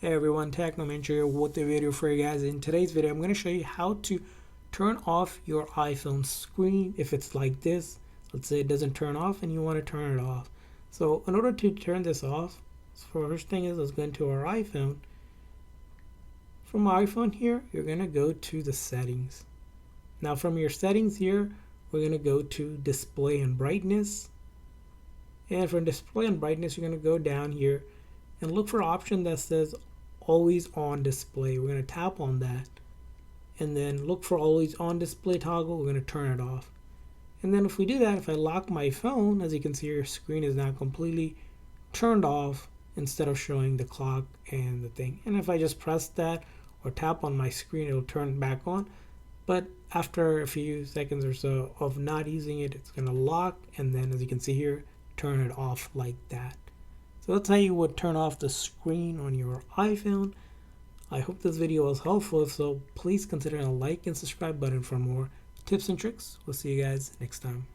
Hey everyone, Technoman here with the video for you guys. In today's video, I'm going to show you how to turn off your iPhone screen if it's like this. Let's say it doesn't turn off and you want to turn it off. So in order to turn this off, first thing is let's go into our iPhone. From our iPhone here, you're going to go to the settings. Now from your settings here, we're going to go to display and brightness. And from display and brightness, you're going to go down here and look for an option that says always on display. We're going to tap on that and then look for always on display toggle. We're going to turn it off. And then if we do that, if I lock my phone, as you can see, your screen is now completely turned off instead of showing the clock and the thing. And if I just press that or tap on my screen, it'll turn back on. But after a few seconds or so of not using it, it's going to lock, and then as you can see here, turn it off like that. So that's how you would turn off the screen on your iPhone. I hope this video was helpful. If so, please consider a like and subscribe button for more tips and tricks. We'll see you guys next time.